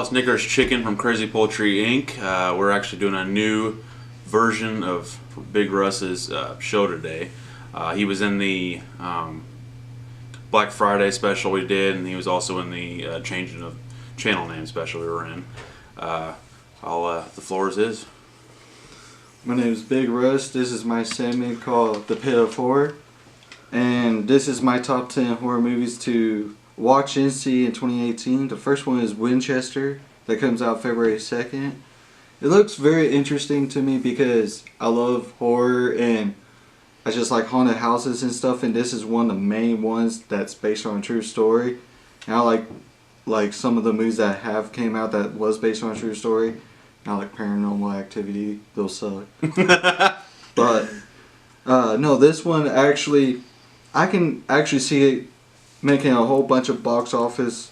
it's Nicker's Chicken from Crazy Poultry Inc. We're actually doing a new version of Big Russ's show today. He was in the Black Friday special we did, and he was also in the changing of channel name special we were in. The floor is his. My name is Big Russ. This is my segment called The Pit of Horror. And this is my top 10 horror movies to watch and see in 2018. The first one is Winchester, that comes out February 2nd. It looks very interesting to me because I love horror and I just like haunted houses and stuff, and this is one of the main ones that's based on a true story. And I like some of the movies that have came out that was based on a true story. I like Paranormal Activity, those suck. But no, this one actually, I can actually see it making a whole bunch of box office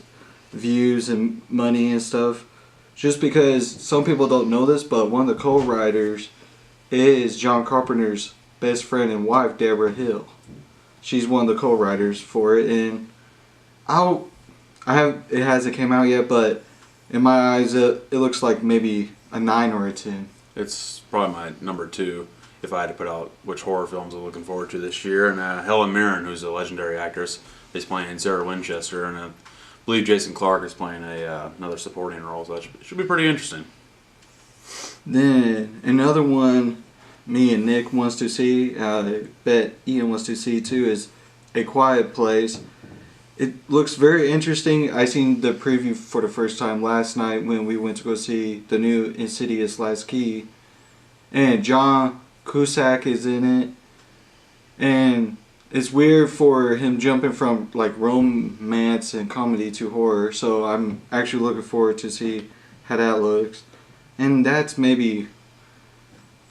views and money and stuff. Just because some people don't know this, but one of the co-writers is John Carpenter's best friend and wife, Deborah Hill. She's one of the co-writers for it, and it hasn't came out yet, but in my eyes, it looks like maybe a 9 or a 10. It's probably my number 2 if I had to put out which horror films I'm looking forward to this year. And Helen Mirren, who's a legendary actress, is playing Sarah Winchester, and I believe Jason Clarke is playing another supporting role, so that should be pretty interesting. Then another one me and Nick wants to see, I bet Ian wants to see too, is A Quiet Place. It looks very interesting. I seen the preview for the first time last night when we went to go see the new Insidious Last Key. And John Cusack is in it. And it's weird for him jumping from like romance and comedy to horror. So I'm actually looking forward to see how that looks. And that's maybe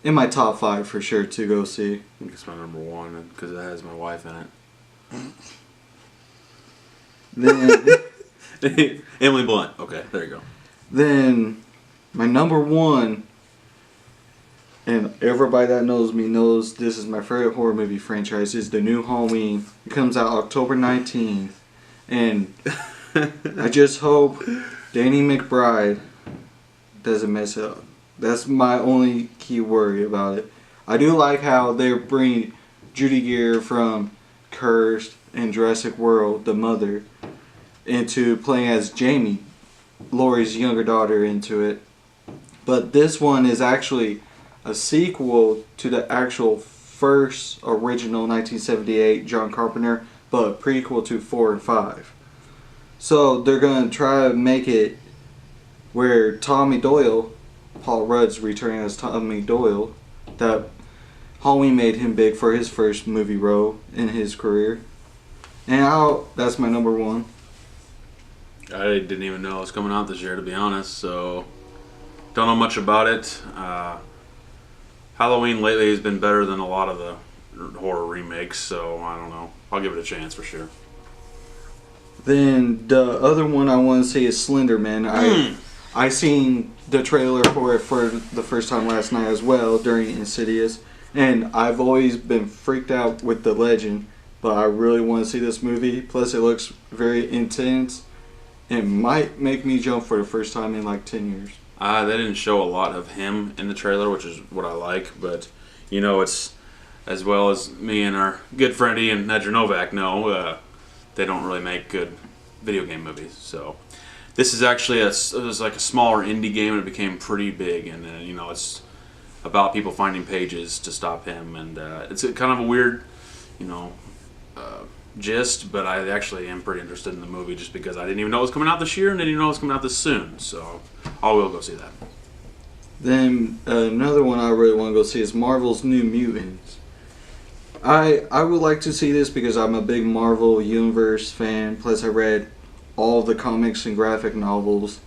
in my top 5 for sure to go see. I think it's my number 1 because it has my wife in it. Then Emily Blunt. Okay, there you go. Then my number 1, and everybody that knows me knows this is my favorite horror movie franchise, is the new Halloween. It comes out October 19th. And I just hope Danny McBride doesn't mess it up. That's my only key worry about it. I do like how they're bringing Judy Greer from Cursed and Jurassic World, the mother, into playing as Jamie, Laurie's younger daughter, into it. But this one is actually a sequel to the actual first original 1978 John Carpenter, but a prequel to 4 and 5. So they're going to try to make it where Tommy Doyle, Paul Rudd's returning as Tommy Doyle, that Halloween made him big for his first movie role in his career. And that's my number 1. I didn't even know it was coming out this year, to be honest, so don't know much about it. Halloween lately has been better than a lot of the horror remakes, so I don't know. I'll give it a chance for sure. Then the other one I want to see is Slenderman. I seen the trailer for it for the first time last night as well during Insidious, and I've always been freaked out with the legend, but I really want to see this movie. Plus it looks very intense. It might make me jump for the first time in like 10 years. They didn't show a lot of him in the trailer, which is what I like, but you know, it's as well as me and our good friend Ian Nedra know, they don't really make good video game movies. So this is actually it was like a smaller indie game, and it became pretty big, and you know, it's about people finding pages to stop him, and it's kind of a weird, you know, gist, but I actually am pretty interested in the movie just because I didn't even know it was coming out this year and didn't even know it was coming out this soon, so I will go see that. Then another one I really want to go see is Marvel's New Mutants. I would like to see this because I'm a big Marvel Universe fan, plus I read all the comics and graphic novels,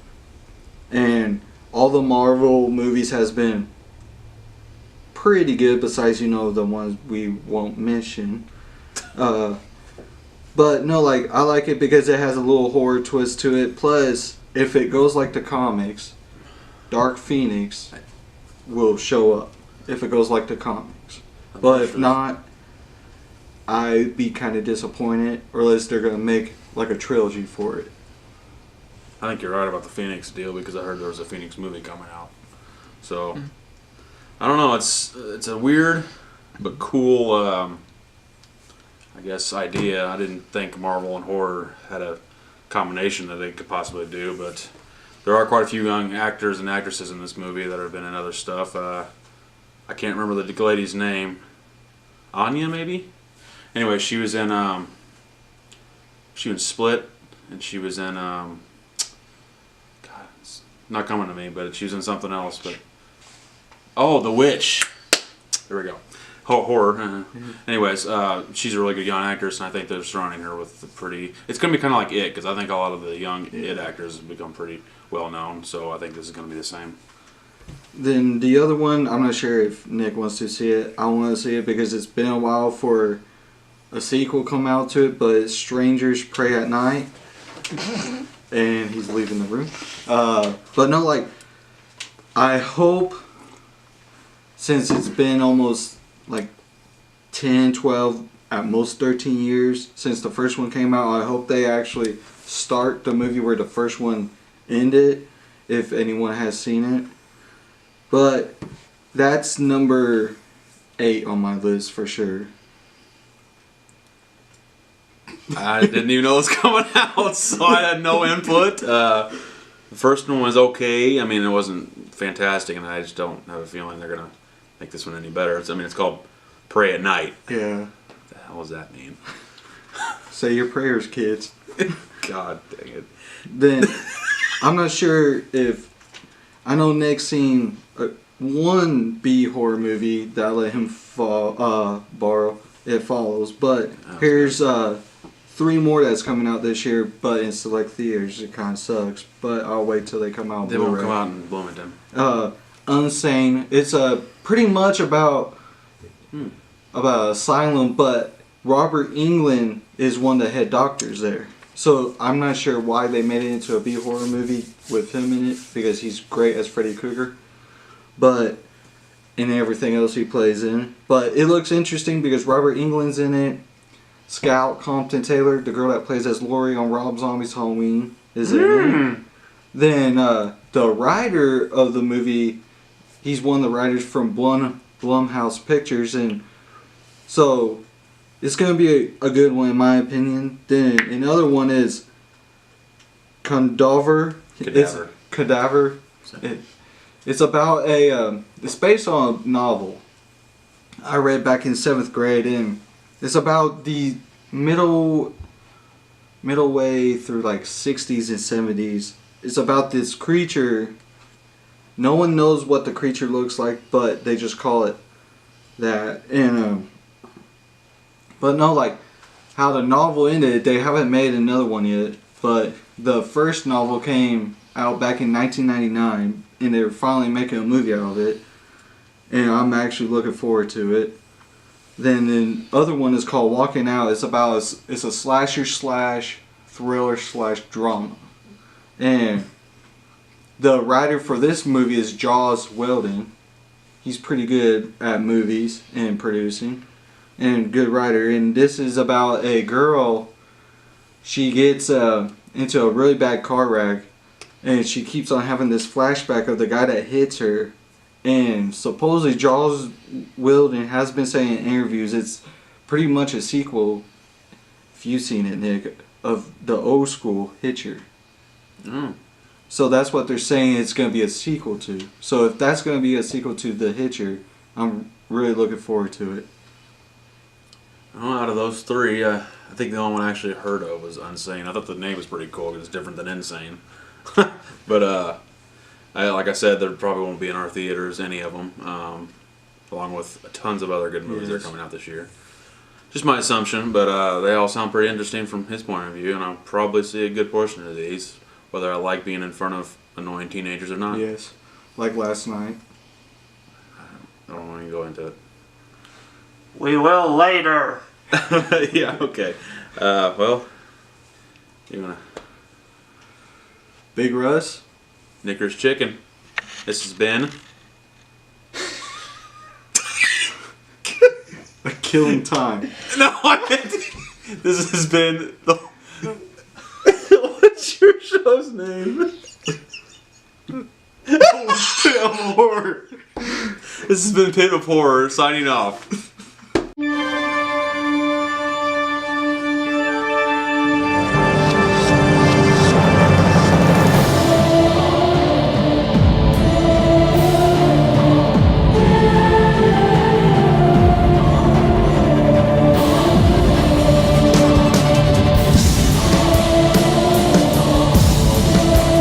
and all the Marvel movies has been pretty good besides, you know, the ones we won't mention. But no, like, I like it because it has a little horror twist to it. Plus, if it goes like the comics, Dark Phoenix will show up. If it goes like the comics. But if not, I'd be kind of disappointed. Or unless they're going to make like a trilogy for it. I think you're right about the Phoenix deal because I heard there was a Phoenix movie coming out. So I don't know. It's a weird but cool, I guess, idea. I didn't think Marvel and horror had a combination that they could possibly do, but there are quite a few young actors and actresses in this movie that have been in other stuff. I can't remember the lady's name. Anya, maybe? Anyway, she was in Split, and she was in God, it's not coming to me, but she was in something else. But oh, The Witch. There we go. Horror. Anyways, she's a really good young actress, and I think they're surrounding her with the pretty. It's gonna be kind of like It, because I think a lot of the young It actors have become pretty well known. So I think this is gonna be the same. Then the other one, I'm not sure if Nick wants to see it. I want to see it because it's been a while for a sequel come out to it, but it's Strangers Pray at Night. And he's leaving the room. But no, like, I hope, since it's been almost like 10, 12, at most 13 years since the first one came out, I hope they actually start the movie where the first one ended, if anyone has seen it. But that's number 8 on my list for sure. I didn't even know it was coming out, so I had no input. The first one was okay. I mean, it wasn't fantastic, and I just don't have a feeling they're going to make this one any better. It's called Pray at Night. Yeah. What the hell does that mean? Say your prayers, kids. God dang it. Then, I'm not sure if... I know Nick's seen one B horror movie that I let him borrow. It Follows. But here's 3 more that's coming out this year, but in select theaters. It kind of sucks. But I'll wait till they come out. They won't come out in Bloomington. Unsane. It's pretty much about asylum, but Robert Englund is one of the head doctors there. So I'm not sure why they made it into a B horror movie with him in it, because he's great as Freddy Krueger, but in everything else he plays in. But it looks interesting because Robert Englund's in it. Scout Compton Taylor, the girl that plays as Laurie on Rob Zombie's Halloween, is in it. Then the writer of the movie, he's one of the writers from Blumhouse Pictures, and so it's going to be a good one in my opinion. Then another one is Cadaver. It's about it's based on a novel I read back in 7th grade, and it's about the middle way through like 60s and 70s. It's about this creature. No one knows what the creature looks like, but they just call it that. And but no, like how the novel ended, they haven't made another one yet. But the first novel came out back in 1999, and they're finally making a movie out of it. And I'm actually looking forward to it. Then the other one is called Walking Out. It's a slasher / thriller / drama. And the writer for this movie is Jaws Weldon. He's pretty good at movies and producing, and good writer. And this is about a girl. She gets into a really bad car wreck, and she keeps on having this flashback of the guy that hits her. And supposedly Jaws Weldon has been saying in interviews it's pretty much a sequel, if you've seen it, Nick, of the old school Hitcher. So that's what they're saying it's going to be a sequel to. So if that's going to be a sequel to The Hitcher, I'm really looking forward to it. Well, out of those 3, I think the only one I actually heard of was Unsane. I thought the name was pretty cool because it's different than Insane. But like I said, there probably won't be in our theaters, any of them, along with tons of other good movies that are coming out this year. Just my assumption, but they all sound pretty interesting from his point of view, and I'll probably see a good portion of these, whether I like being in front of annoying teenagers or not. Yes, like last night. I don't want to go into it. We will later. Yeah, okay. Well, you want to... Big Russ? Knickers Chicken. This has been... A Killing Time. No, I meant... This has been the... What's your show? host name. Pit of Horror. This has been Pit of Horror signing off.